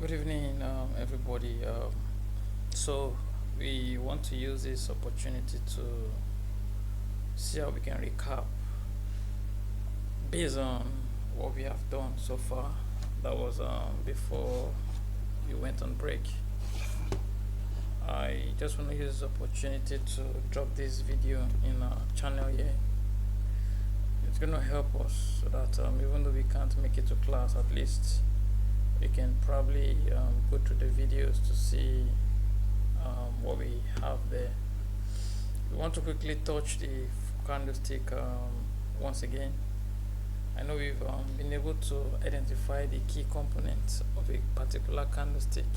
Good evening, everybody. So we want to use this opportunity to see how we can recap based on what we have done so far. That was before we went on break. I just want to use this opportunity to drop this video in our channel here. It's gonna help us so that even though we can't make it to class, at least we can probably go through the videos to see what we have there. We want to quickly touch the candlestick once again. I know we've been able to identify the key components of a particular candlestick,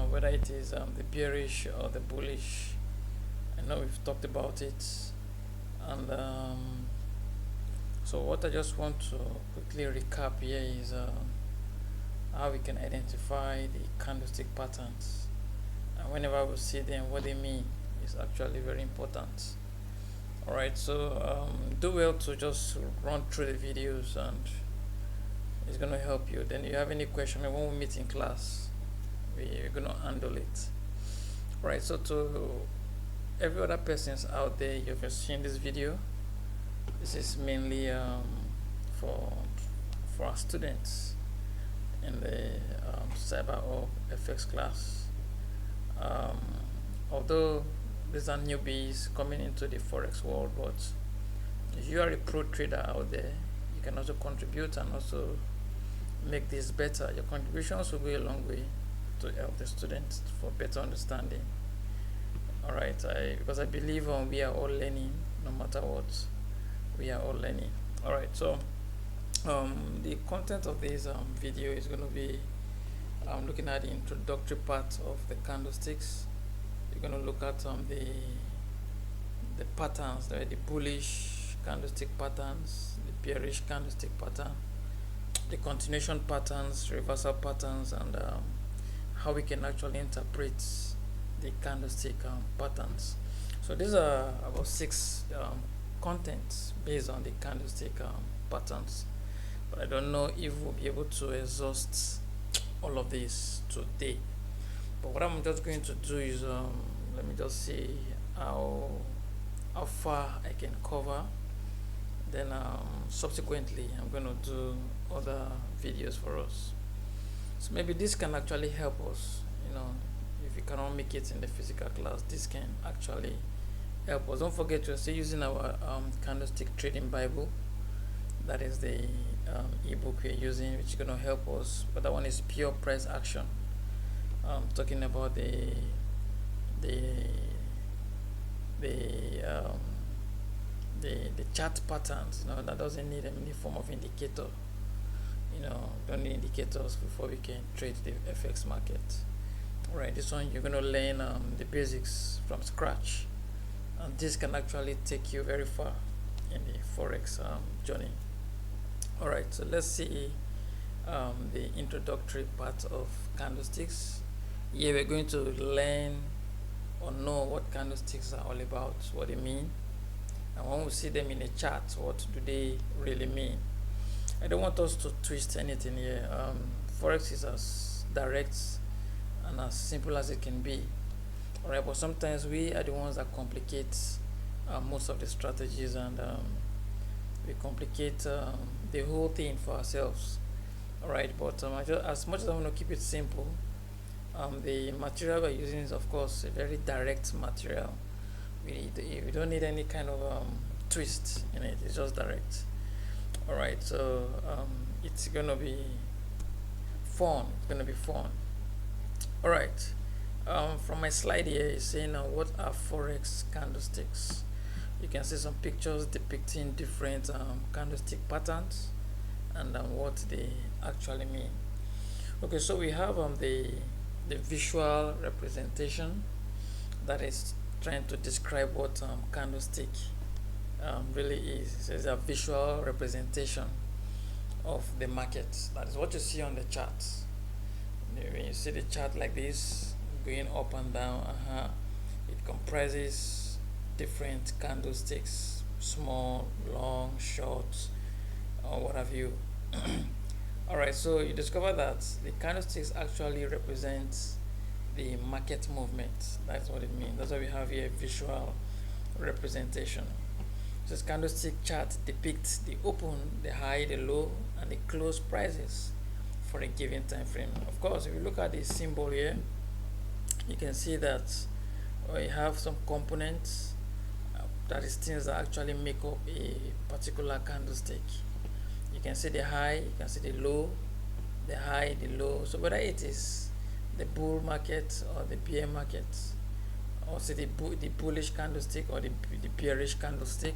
whether it is the bearish or the bullish. I know we've talked about it, and so what I just want to quickly recap here is how we can identify the candlestick patterns, and whenever we see them, what they mean is actually very important. Alright, so do well to just run through the videos, and it's going to help you. Then you have any question when we meet in class, we're going to handle it. Alright, so to every other persons out there, you've seen this video. This is mainly for our students in the Cyberhub FX class. Although these are newbies coming into the forex world, but if you are a pro trader out there, you can also contribute and also make this better. Your contributions will go a long way to help the students for better understanding. Alright, because I believe we are all learning, no matter what, we are all learning. Alright, so the content of this video is going to be looking at the introductory part of the candlesticks. You're going to look at the patterns, the bullish candlestick patterns, the bearish candlestick pattern, the continuation patterns, reversal patterns, and how we can actually interpret the candlestick patterns. So these are about 6 contents based on the candlestick patterns, but I don't know if we'll be able to exhaust all of this today. But what I'm just going to do is let me just see how far I can cover. Then subsequently I'm going to do other videos for us. So maybe this can actually help us. If you cannot make it in the physical class, this can actually help us. Don't forget to stay using our candlestick trading Bible. That is the ebook we're using, which is going to help us. But that one is pure price action. Talking about the chart patterns. That doesn't need any form of indicator. Don't need indicators before we can trade the FX market. Alright, this one you're going to learn the basics from scratch, and this can actually take you very far in the forex journey. Alright, so let's see the introductory part of candlesticks. Here we're going to learn or know what candlesticks are all about, what they mean, and when we see them in a chart, what do they really mean. I don't want us to twist anything here. Forex is as direct and as simple as it can be. Alright, but sometimes we are the ones that complicate most of the strategies, and we complicate the whole thing for ourselves. Alright, but as much as I want to keep it simple, the material we're using is of course a very direct material. We don't need any kind of twist in it. It's just direct. Alright, so it's gonna be fun. Alright, from my slide here is saying what are forex candlesticks. You can see some pictures depicting different candlestick patterns and what they actually mean. Okay, so we have the visual representation that is trying to describe what candlestick really is. It's a visual representation of the market. That is what you see on the chart. When you see the chart like this going up and down, it comprises different candlesticks, small, long, short, or what have you. All right, so you discover that the candlesticks actually represent the market movement. That's what it means. That's why we have here visual representation. This candlestick chart depicts the open, the high, the low, and the close prices for a given time frame. Of course, if you look at the symbol here, you can see that we have some components, that is things that actually make up a particular candlestick. You can see the high, you can see the low, the high, the low. So whether it is the bull market or the bear market, or say the bullish candlestick or the bearish candlestick,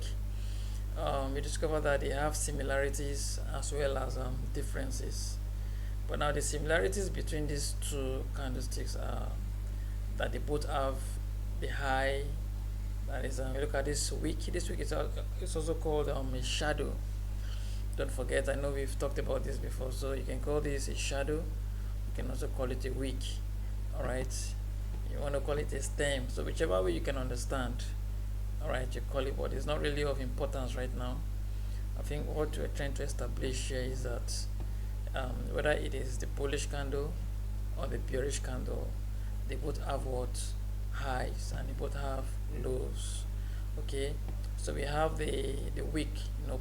you discover that they have similarities as well as differences. But now the similarities between these two candlesticks are that they both have the high. That is, you look at this week. This week is it's also called a shadow. Don't forget, I know we've talked about this before, so you can call this a shadow. You can also call it a week. All right. You want to call it a stem. So whichever way you can understand. All right, you call it, but it's not really of importance right now. I think what we're trying to establish here is that whether it is the bullish candle or the bearish candle, they both have what highs and they both have lows. Okay, so we have the wick,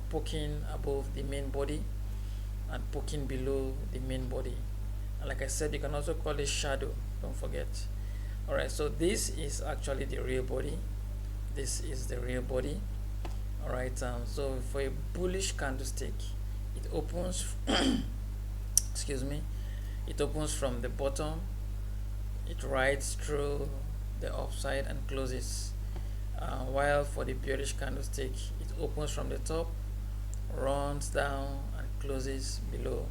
poking above the main body and poking below the main body, and like I said, you can also call it shadow, don't forget. All right, so this is actually the real body. This is the real body. All right, so for a bullish candlestick, it opens excuse me, it opens from the bottom, it rides through the upside and closes, while for the bearish candlestick, it opens from the top, runs down and closes below.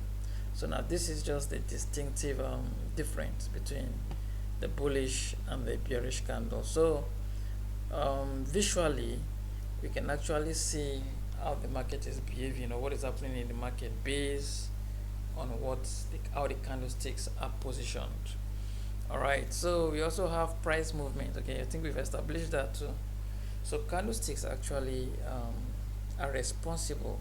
So now this is just the distinctive difference between the bullish and the bearish candle. So visually, we can actually see how the market is behaving, or what is happening in the market based on how the candlesticks are positioned. All right, so we also have price movement. Okay, I think we've established that too. So candlesticks actually are responsible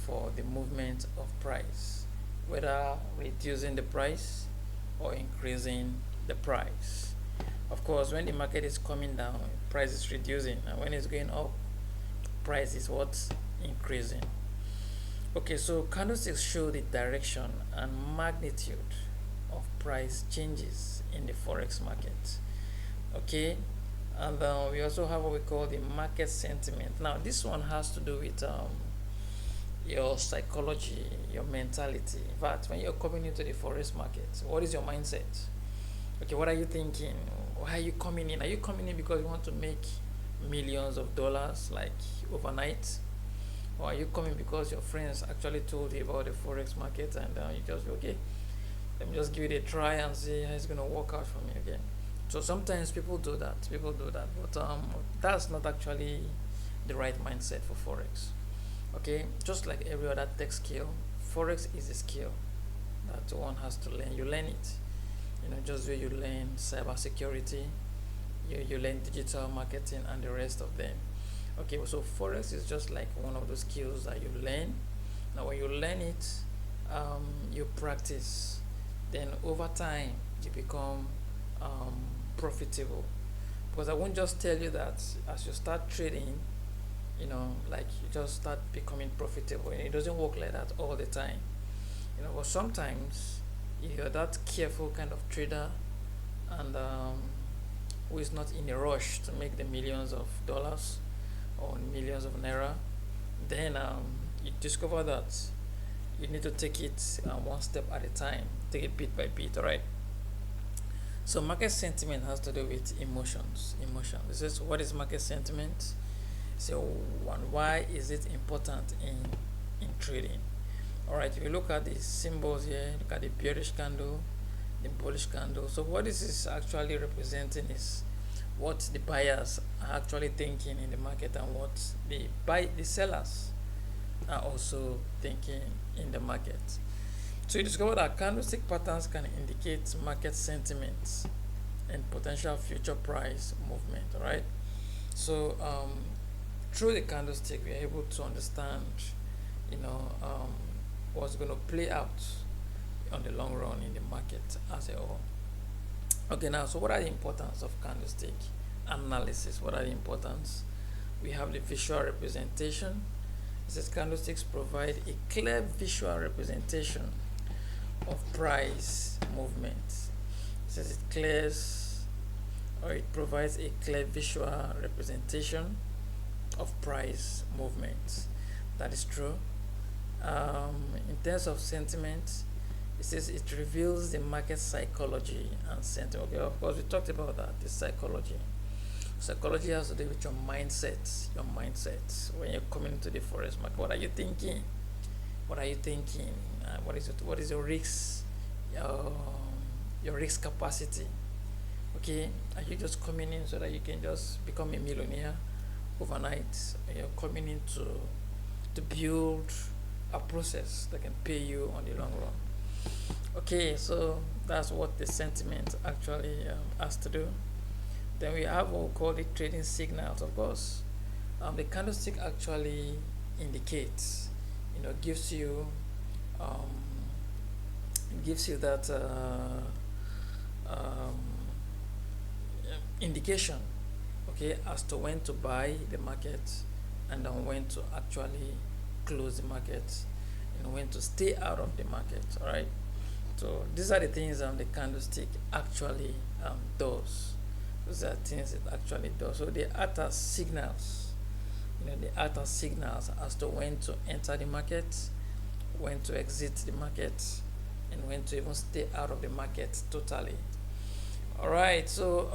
for the movement of price, whether reducing the price or increasing the price. Of course, when the market is coming down, price is reducing, and when it's going up, price is what's increasing. Okay, so candlesticks show the direction and magnitude of price changes in the forex market. Okay, and we also have what we call the market sentiment. Now this one has to do with your psychology, your mentality. In fact, when you're coming into the forex market, what is your mindset? Okay, what are you thinking? Why are you coming in? Are you coming in because you want to make millions of dollars like overnight? Or are you coming because your friends actually told you about the forex market and you just okay, let me just give it a try and see how it's going to work out for me again? So sometimes people do that, but that's not actually the right mindset for forex. Okay, just like every other tech skill, forex is a skill that one has to learn. You learn it, just where you learn cybersecurity, you learn digital marketing and the rest of them. Okay, so forex is just like one of those skills that you learn. Now when you learn it, you practice, then over time you become profitable. Because I won't just tell you that as you start trading, like you just start becoming profitable, and it doesn't work like that all the time. But sometimes if you're that careful kind of trader and who is not in a rush to make the millions of dollars or millions of naira, then you discover that you need to take it one step at a time, take it bit by bit. All right, so market sentiment has to do with emotions. This is what is market sentiment. So why is it important in trading? All right, if you look at the symbols here, look at the bearish candle, the bullish candle. So what this is actually representing is what the buyers are actually thinking in the market and what the sellers are also thinking in the market. So you discover that candlestick patterns can indicate market sentiments and potential future price movement. All right, so through the candlestick we are able to understand what's going to play out on the long run in the market as a whole. Okay, now, so what are the importance of candlestick analysis? What are the importance? We have the visual representation. It says candlesticks provide a clear visual representation of price movement. It says it provides a clear visual representation of price movements. That is true. In terms of sentiment, it says it reveals the market psychology and sentiment. Okay, of course, we talked about that, the psychology. Psychology has to do with your mindset. Your mindset when you're coming into the forex market. What are you thinking? What are you thinking? What is it? What is your risk? Your risk capacity. Okay, are you just coming in so that you can just become a millionaire overnight? You're coming in to build a process that can pay you on the long run. Okay, so that's what the sentiment actually has to do. Then we have what we call the trading signals. Of course, the candlestick actually indicates, gives you, um, gives you that um, indication, okay, as to when to buy the market and then when to actually close the market, when to stay out of the market. All right. So these are the things the candlestick actually does. Those are things it actually does. So they act as signals. They act as signals as to when to enter the market, when to exit the market, and when to even stay out of the market totally. All right. So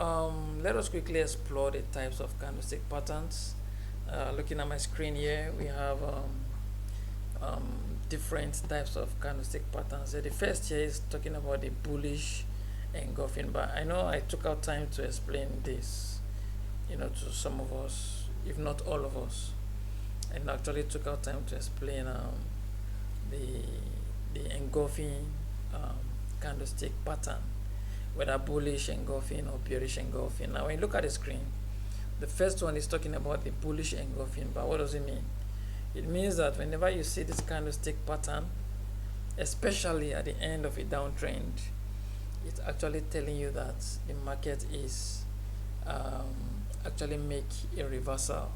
let us quickly explore the types of candlestick patterns. Looking at my screen here, we have different types of candlestick patterns. So the first here is talking about the bullish engulfing bar. I know I took out time to explain this, to some of us, if not all of us, and actually took out time to explain the engulfing candlestick pattern, whether bullish engulfing or bearish engulfing. Now, when you look at the screen, the first one is talking about the bullish engulfing bar. What does it mean? It means that whenever you see this candlestick pattern, especially at the end of a downtrend, it's actually telling you that the market is actually make a reversal.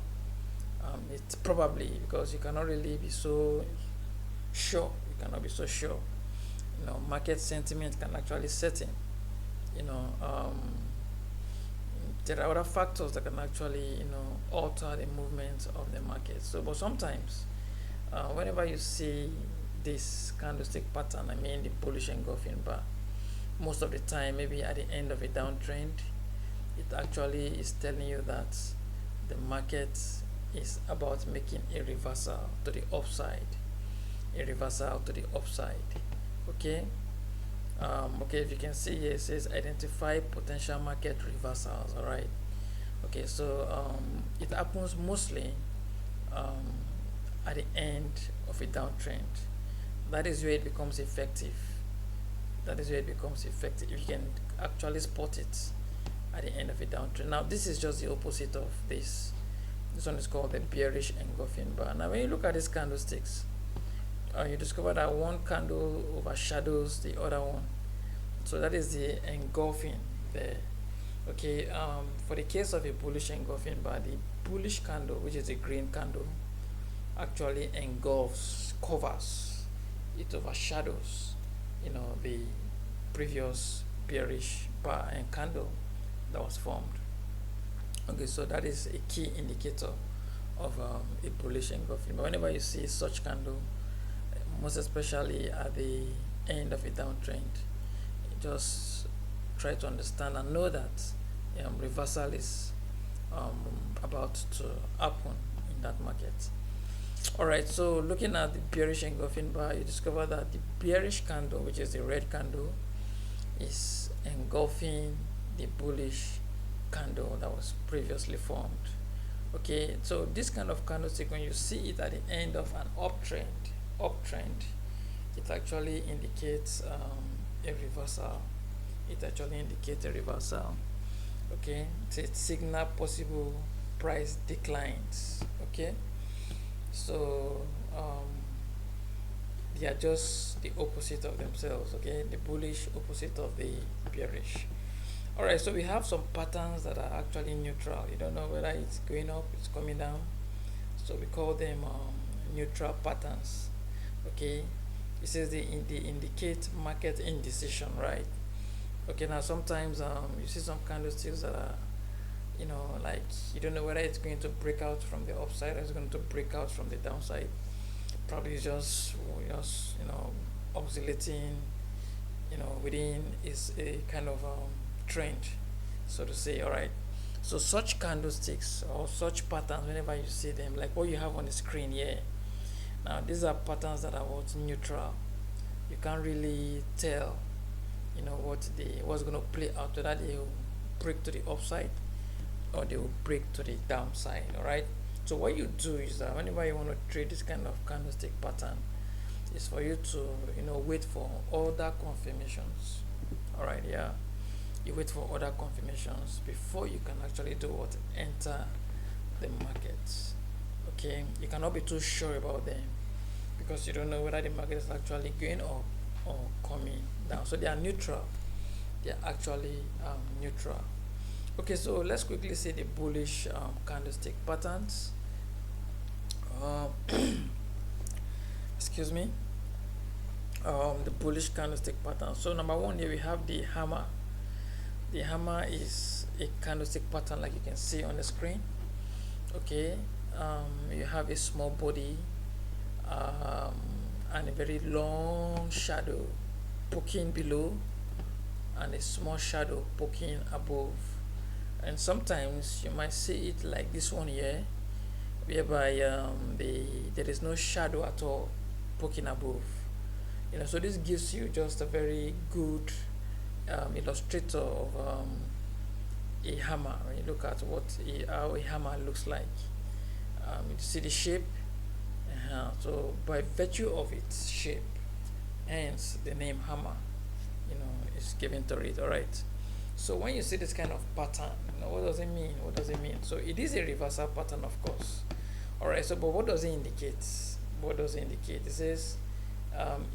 It's probably because you cannot really be so sure. You cannot be so sure. Market sentiment can actually set in. There are other factors that can actually, alter the movement of the market. So, but sometimes, whenever you see this candlestick pattern, I mean the bullish engulfing bar, most of the time, maybe at the end of a downtrend, it actually is telling you that the market is about making a reversal to the upside. A reversal to the upside. Okay. Okay, if you can see here, it says identify potential market reversals. All right. Okay, so it happens mostly at the end of a downtrend. That is where it becomes effective. That is where it becomes effective. You can actually spot it at the end of a downtrend. Now, this is just the opposite of this. This one is called the bearish engulfing bar. Now, when you look at these candlesticks, you discover that one candle overshadows the other one. So that is the engulfing there. Okay, for the case of a bullish engulfing bar, the bullish candle, which is a green candle, actually engulfs, covers, it overshadows, the previous bearish bar and candle that was formed. Okay, so that is a key indicator of a bullish engulfing. But whenever you see such candle, most especially at the end of a downtrend, just try to understand and know that reversal is about to happen in that market. Alright, so looking at the bearish engulfing bar, you discover that the bearish candle, which is the red candle, is engulfing the bullish candle that was previously formed. Okay, so this kind of candlestick, when you see it at the end of an uptrend, it actually indicates a reversal. It actually indicates a reversal. Okay, it signal possible price declines. Okay, so they are just the opposite of themselves. Okay, the bullish opposite of the bearish. All right, so we have some patterns that are actually neutral. You don't know whether it's going up, it's coming down, so we call them neutral patterns. Okay, it says they indicate market indecision, right? Okay, now sometimes you see some candlesticks that are, like you don't know whether it's going to break out from the upside or it's going to break out from the downside. Probably just oscillating, within is a kind of trend, so to say. All right, so such candlesticks or such patterns, whenever you see them, like what you have on the screen here, now these are patterns that are what neutral. You can't really tell, what's going to play out, whether they will break to the upside or they will break to the downside. All right, so what you do is that whenever you want to trade this kind of candlestick pattern, is for you to wait for other confirmations. All right, yeah, you wait for other confirmations before you can actually do what, enter the market. Okay, you cannot be too sure about them because you don't know whether the market is actually going up or coming down. So they are neutral. They are actually neutral. Okay, so let's quickly see the bullish candlestick patterns. Excuse me. The bullish candlestick pattern. So number one here we have the hammer. The hammer is a candlestick pattern like you can see on the screen. Okay, you have a small body and a very long shadow poking below and a small shadow poking above, and sometimes you might see it like this one here, whereby there is no shadow at all poking above. So this gives you just a very good illustrator of a hammer. When you look at how a hammer looks like, you see the shape. So by virtue of its shape, hence the name hammer, is given to it. All right. So when you see this kind of pattern, what does it mean? What does it mean? So it is a reversal pattern, of course. All right. So, but what does it indicate? What does it indicate? It says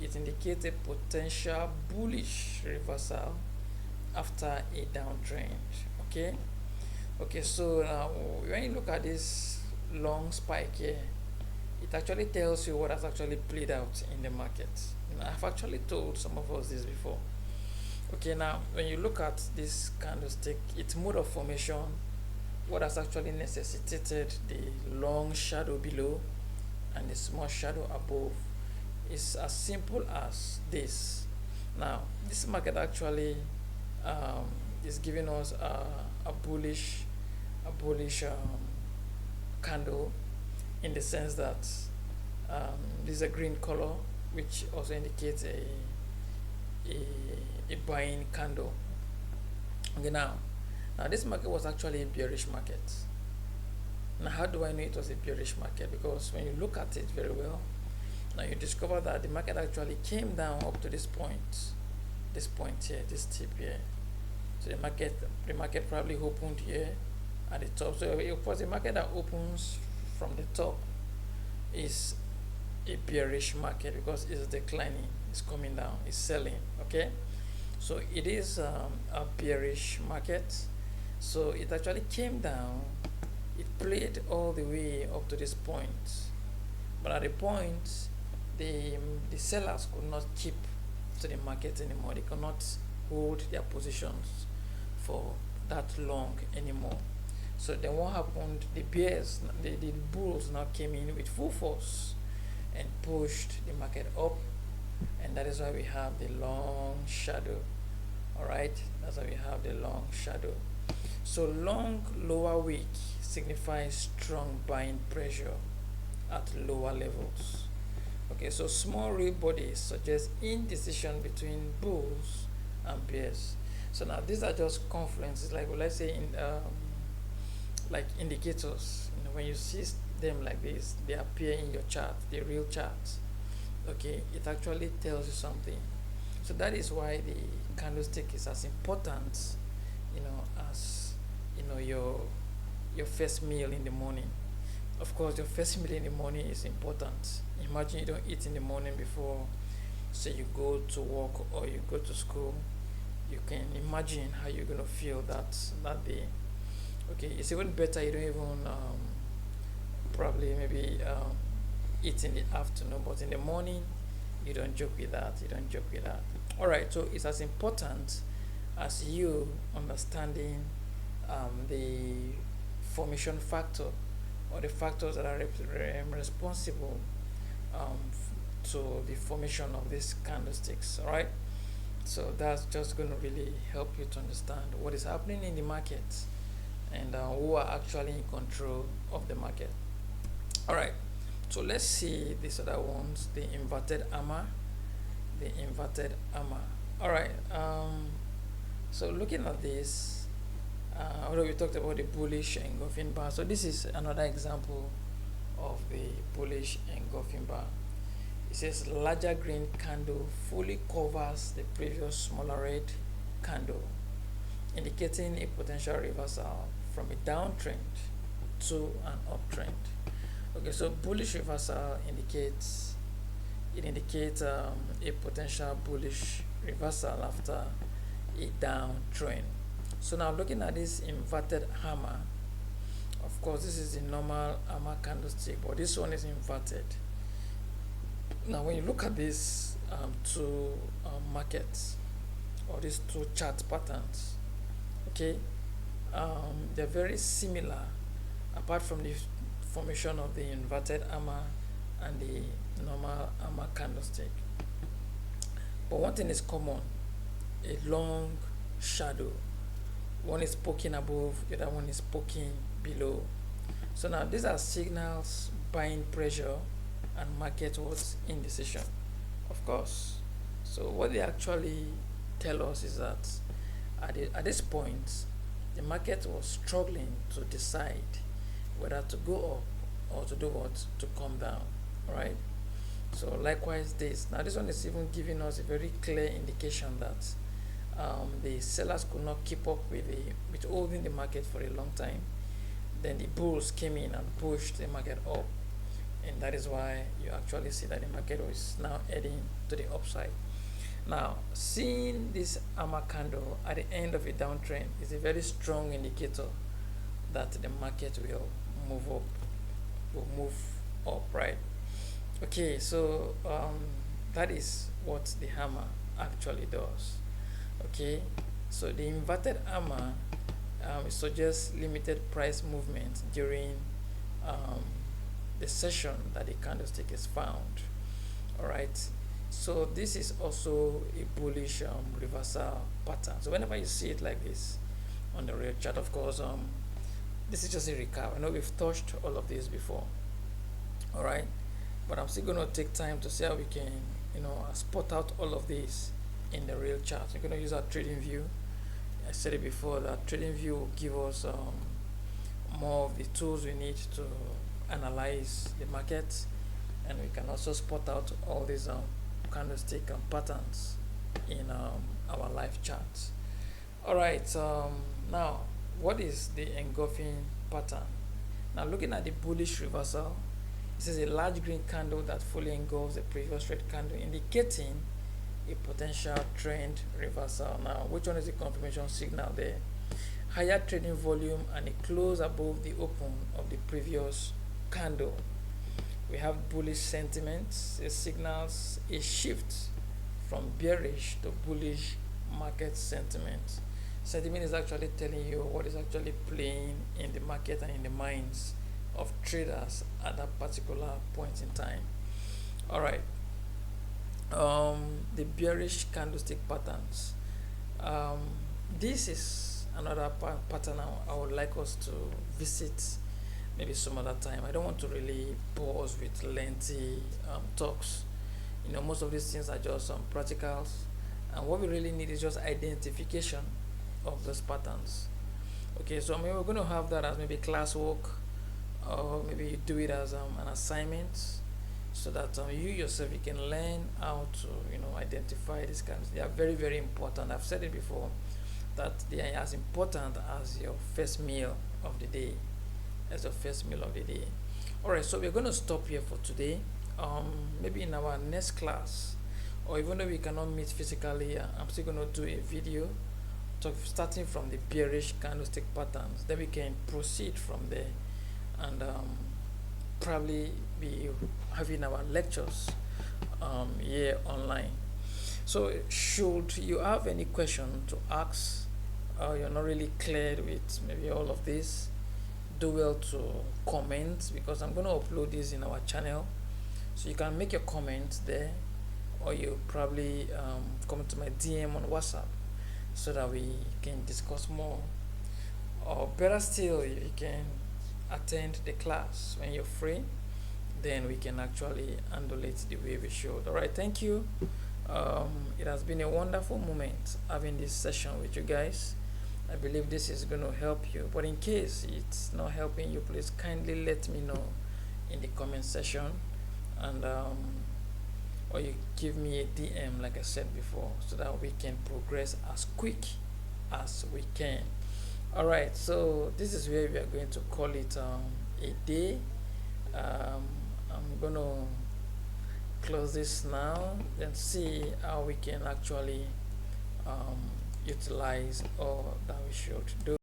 it indicates a potential bullish reversal after a downtrend. Okay. Okay. So now when you look at this long spike here, it actually tells you what has actually played out in the market. I've actually told some of us this before. Okay, now when you look at this candlestick, its mode of formation, what has actually necessitated the long shadow below and the small shadow above, is as simple as this. Now, this market actually is giving us a bullish candle, in the sense that this is a green color, which also indicates a buying candle. Okay, now this market was actually a bearish market. Now, how do I know it was a bearish market? Because when you look at it very well, now you discover that the market actually came down up to this point here, this tip here. So the market probably opened here at the top. So of course the market that opens from the top is a bearish market because it's declining, it's coming down, it's selling. Okay, so it is a bearish market. So it actually came down, it played all the way up to this point, but at the point the sellers could not keep to the market anymore. They could not hold their positions for that long anymore. So then what happened? The bulls now came in with full force and pushed the market up, and that is why we have the long shadow. All right, that's why we have the long shadow. So long lower wick signifies strong buying pressure at lower levels. Okay, so small real bodies suggest indecision between bulls and bears. So now these are just confluences, like let's say in like indicators. When you see them like this, they appear in your chart, the real chart. Okay, it actually tells you something. So that is why the candlestick is as important, as your first meal in the morning. Of course, your first meal in the morning is important. Imagine you don't eat in the morning before, say, you go to work or you go to school. You can imagine how you're gonna feel that day. Okay, it's even better you don't even probably maybe eat in the afternoon, but in the morning you don't joke with that. You don't joke with that. All right, so it's as important as you understanding the formation factor or the factors that are responsible to the formation of these candlesticks. All right, so that's just going to really help you to understand what is happening in the market and who are actually in control of the market. All right, so let's see these other ones, the inverted hammer, the inverted hammer. All right, so looking at this, although we talked about the bullish engulfing bar, so this is another example of the bullish engulfing bar. It says larger green candle fully covers the previous smaller red candle, indicating a potential reversal from a downtrend to an uptrend. Okay, so bullish reversal indicates a potential bullish reversal after a downtrend. So now looking at this inverted hammer, of course this is the normal hammer candlestick, but this one is inverted. Now when you look at these two markets or these two chart patterns, okay, they're very similar apart from the formation of the inverted hammer and the normal hammer candlestick. But one thing is common, a long shadow. One is poking above, the other one is poking below. So now these are signals, buying pressure and market was indecision, of course. So what they actually tell us is that at this point the market was struggling to decide whether to go up or to do what, to come down, right? So likewise this one is even giving us a very clear indication that the sellers could not keep up with holding the market for a long time. Then the bulls came in and pushed the market up, and that is why you actually see that the market is now heading to the upside. Now, seeing this hammer candle at the end of a downtrend is a very strong indicator that the market will move up, right? Okay, so that is what the hammer actually does. Okay, so the inverted hammer suggests limited price movement during the session that the candlestick is found. All right, so this is also a bullish reversal pattern. So whenever you see it like this on the real chart, of course, this is just a recap. I know we've touched all of this before. All right, but I'm still going to take time to see how we can, spot out all of this in the real chart. We're going to use our trading view. I said it before that trading view will give us more of the tools we need to analyze the market, and we can also spot out all these candlestick patterns in our live charts. All right, now what is the engulfing pattern? Now looking at the bullish reversal, this is a large green candle that fully engulfs the previous red candle, indicating a potential trend reversal. Now, which one is the confirmation signal there? Higher trading volume and a close above the open of the previous candle. We have bullish sentiments. It signals a shift from bearish to bullish market sentiment. Sentiment is actually telling you what is actually playing in the market and in the minds of traders at that particular point in time. All right, the bearish candlestick patterns. This is another pattern I would like us to visit maybe some other time. I don't want to really pause with lengthy talks. Most of these things are just practicals, and what we really need is just identification of those patterns. Okay, so maybe we're going to have that as maybe classwork, or maybe you do it as an assignment, so that you yourself you can learn how to identify these kinds. They are very, very important. I've said it before that they are as important as your first meal of the day, Alright, so we're going to stop here for today. Maybe in our next class, or even though we cannot meet physically, I'm still going to do a video starting from the bearish candlestick patterns. Then we can proceed from there, and probably be having our lectures here online. So should you have any question to ask, or you're not really clear with maybe all of this, do well to comment, because I'm going to upload this in our channel, so you can make your comments there, or you probably come to my DM on WhatsApp so that we can discuss more, or better still, if you can attend the class when you're free, then we can actually handle it the way we should. All right, thank you. It has been a wonderful moment having this session with you guys. I believe this is going to help you, but in case it's not helping you, please kindly let me know in the comment section, and or you give me a DM like I said before, so that we can progress as quick as we can. All right, so this is where we are going to call it a day. I'm gonna close this now and see how we can actually utilize all that we should do.